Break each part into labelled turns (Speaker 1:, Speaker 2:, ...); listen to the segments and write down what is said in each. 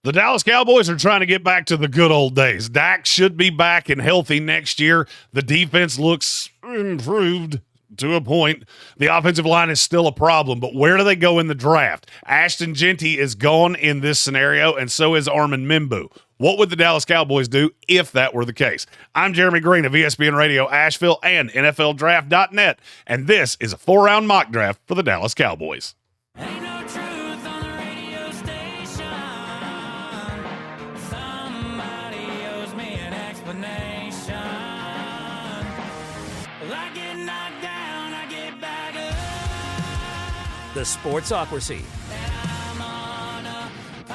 Speaker 1: The Dallas Cowboys are trying to get back to the good old days. Dak should be back and healthy next year. The defense looks improved to a point. The offensive line is still a problem, but where do they go in the draft? Ashton Jeanty is gone in this scenario, and so is Armond Membou. What would the Dallas Cowboys do if that were the case? I'm Jeremy Green of ESPN Radio Asheville and NFLDraft.net, and this is a 4-round mock draft for the Dallas Cowboys.
Speaker 2: Ain't no truth on the radio station. Somebody owes me an explanation. Well, I get knocked down, I get back up.
Speaker 3: The Sportsocracy.
Speaker 2: And I'm unapologetic.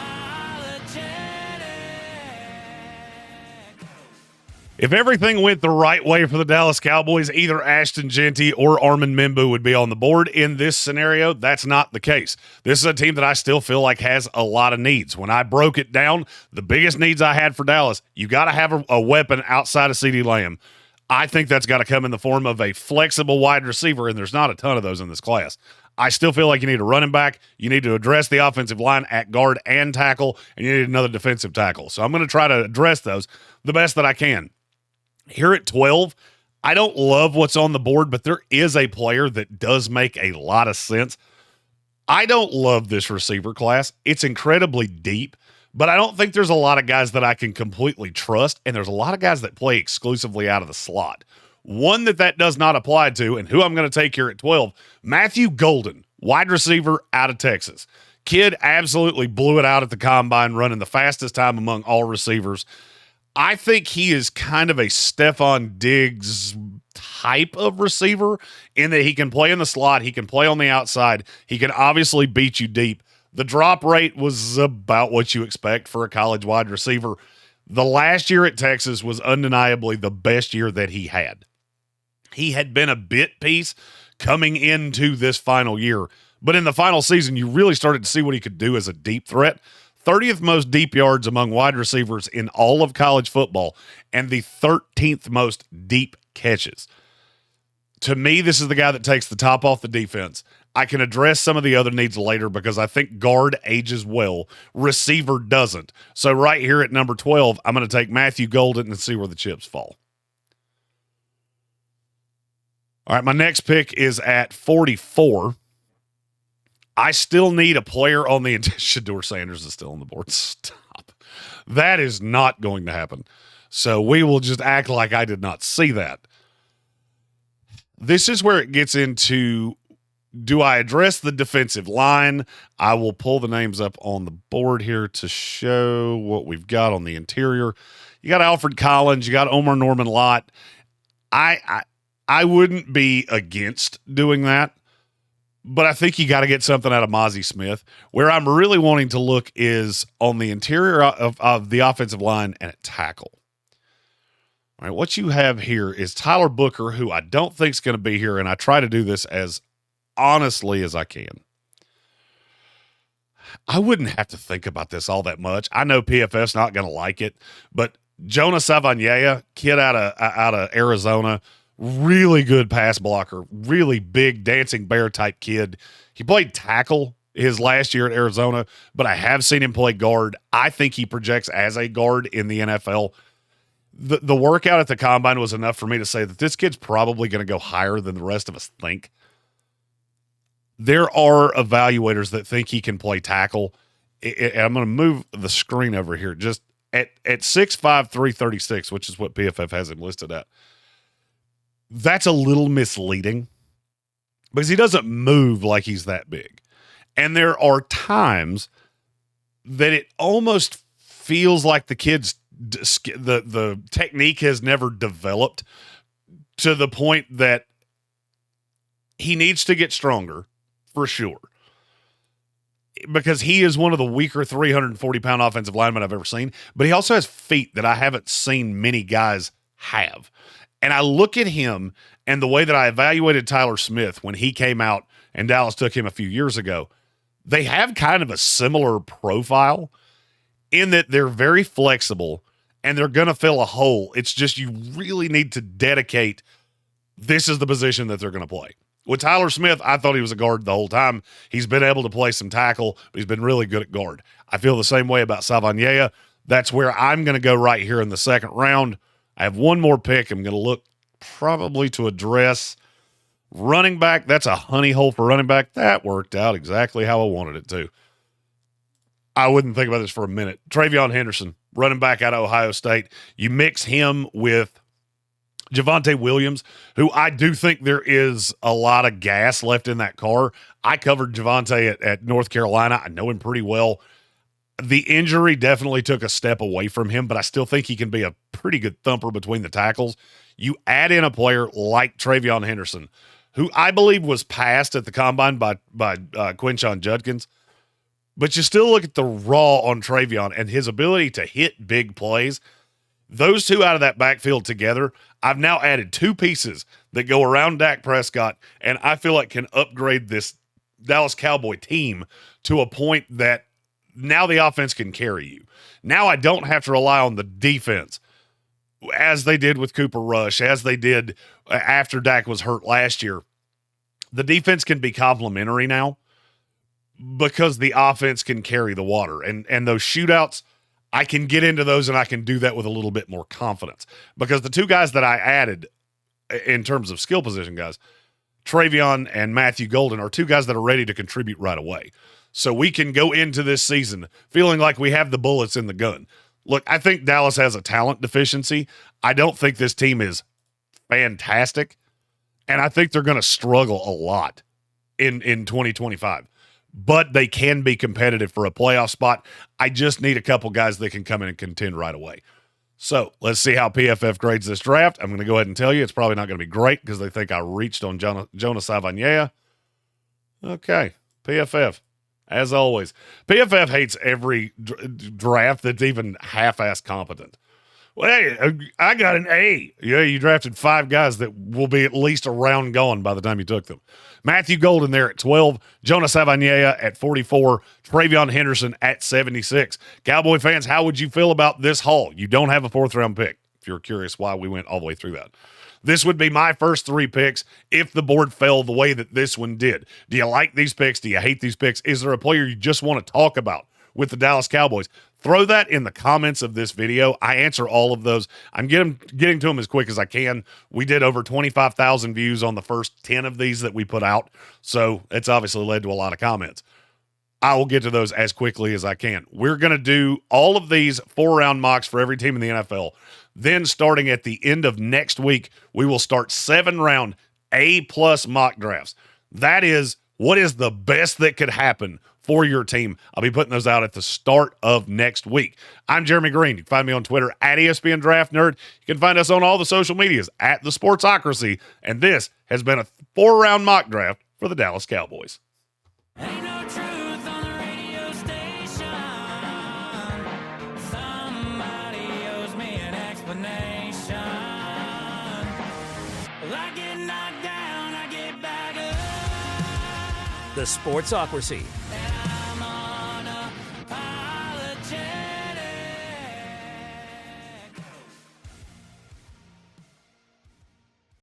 Speaker 1: If everything went the right way for the Dallas Cowboys, either Ashton Jeanty or Armond Membou would be on the board. In this scenario, that's not the case. This is a team that I still feel like has a lot of needs. When I broke it down, the biggest needs I had for Dallas, you got to have a weapon outside of CeeDee Lamb. I think that's got to come in the form of a flexible wide receiver, and there's not a ton of those in this class. I still feel like you need a running back. You need to address the offensive line at guard and tackle, and you need another defensive tackle. So I'm going to try to address those the best that I can. Here at 12, I don't love what's on the board, but there is a player that does make a lot of sense. I don't love this receiver class. It's incredibly deep, but I don't think there's a lot of guys that I can completely trust, and there's a lot of guys that play exclusively out of the slot. One that does not apply to, and who I'm going to take here at 12, Matthew Golden, wide receiver out of Texas. Kid absolutely blew it out at the combine, running the fastest time among all receivers. I think he is kind of a Stephon Diggs type of receiver in that he can play in the slot, he can play on the outside, he can obviously beat you deep. The drop rate was about what you expect for a college wide receiver. The last year at Texas was undeniably the best year that he had. He had been a bit piece coming into this final year, but in the final season, you really started to see what he could do as a deep threat. 30th most deep yards among wide receivers in all of college football, and the 13th most deep catches. To me, this is the guy that takes the top off the defense. I can address some of the other needs later because I think guard ages well. Receiver doesn't. So right here at number 12, I'm going to take Matthew Golden and see where the chips fall. All right, my next pick is at 44. I still need a player on the Shedeur Sanders is still on the board. Stop. That is not going to happen. So we will just act like I did not see that. This is where it gets into, do I address the defensive line? I will pull the names up on the board here to show what we've got on the interior. You got Alfred Collins. You got Omar Norman Lott. I wouldn't be against doing that. But I think you got to get something out of Mozzie Smith. Where I'm really wanting to look is on the interior of the offensive line and at tackle. All right, what you have here is Tyler Booker, who I don't think is going to be here, and I try to do this as honestly as I can. I wouldn't have to think about this all that much. I know PFF's not going to like it, but Jonah Savaiinaea, kid out of Arizona, really good pass blocker, really big dancing bear type kid. He played tackle his last year at Arizona, but I have seen him play guard. I think he projects as a guard in the NFL. The workout at the combine was enough for me to say that this kid's probably going to go higher than the rest of us think. There are evaluators that think he can play tackle. And I'm going to move the screen over here. Just at 6'5", 336, which is what PFF has him listed at. That's a little misleading because he doesn't move like he's that big. And there are times that it almost feels like the kid's the technique has never developed to the point that he needs to get stronger for sure. Because he is one of the weaker 340-pound offensive linemen I've ever seen. But he also has feet that I haven't seen many guys have. And I look at him and the way that I evaluated Tyler Smith when he came out and Dallas took him a few years ago, they have kind of a similar profile in that they're very flexible and they're going to fill a hole. It's just you really need to dedicate this is the position that they're going to play. With Tyler Smith, I thought he was a guard the whole time. He's been able to play some tackle, but he's been really good at guard. I feel the same way about Savaiinaea. That's where I'm going to go right here in the second round. I have one more pick. I'm going to look probably to address running back. That's a honey hole for running back. That worked out exactly how I wanted it to. I wouldn't think about this for a minute. Travion Henderson, running back out of Ohio State. You mix him with Javonte Williams, who I do think there is a lot of gas left in that car. I covered Javonte at North Carolina. I know him pretty well. The injury definitely took a step away from him, but I still think he can be a pretty good thumper between the tackles. You add in a player like Travion Henderson, who I believe was passed at the combine by Quinshon Judkins, but you still look at the raw on Travion and his ability to hit big plays. Those two out of that backfield together, I've now added two pieces that go around Dak Prescott, and I feel like can upgrade this Dallas Cowboy team to a point that now the offense can carry you. Now I don't have to rely on the defense as they did with Cooper Rush, as they did after Dak was hurt last year. The defense can be complementary now because the offense can carry the water. And those shootouts, I can get into those, and I can do that with a little bit more confidence. Because the two guys that I added in terms of skill position guys, Travion and Matthew Golden, are two guys that are ready to contribute right away. So we can go into this season feeling like we have the bullets in the gun. Look, I think Dallas has a talent deficiency. I don't think this team is fantastic, and I think they're going to struggle a lot in 2025. But they can be competitive for a playoff spot. I just need a couple guys that can come in and contend right away. So let's see how PFF grades this draft. I'm going to go ahead and tell you it's probably not going to be great because they think I reached on Jonah Savaiinaea. Okay, PFF. As always, PFF hates every draft that's even half-ass competent. Well, hey, I got an A. Yeah, you drafted 5 guys that will be at least a round gone by the time you took them. Matthew Golden there at 12, Jonah Savaiinaea at 44, Travion Henderson at 76. Cowboy fans, how would you feel about this haul? You don't have a 4th-round pick, if you're curious why we went all the way through that. This would be my first 3 picks if the board fell the way that this one did. Do you like these picks? Do you hate these picks? Is there a player you just want to talk about with the Dallas Cowboys? Throw that in the comments of this video. I answer all of those. I'm getting to them as quick as I can. We did over 25,000 views on the first 10 of these that we put out, so it's obviously led to a lot of comments. I will get to those as quickly as I can. We're going to do all of these 4-round mocks for every team in the NFL. Then starting at the end of next week, we will start 7-round A+ mock drafts. That is what is the best that could happen for your team. I'll be putting those out at the start of next week. I'm Jeremy Green. You can find me on Twitter at ESPN Draft Nerd. You can find us on all the social medias at The Sportsocracy. And this has been a 4-round mock draft for the Dallas Cowboys.
Speaker 2: Ain't no truth on the radio station. Somebody owes me an explanation. Well, I get knocked down, I get back up.
Speaker 3: The Sportsocracy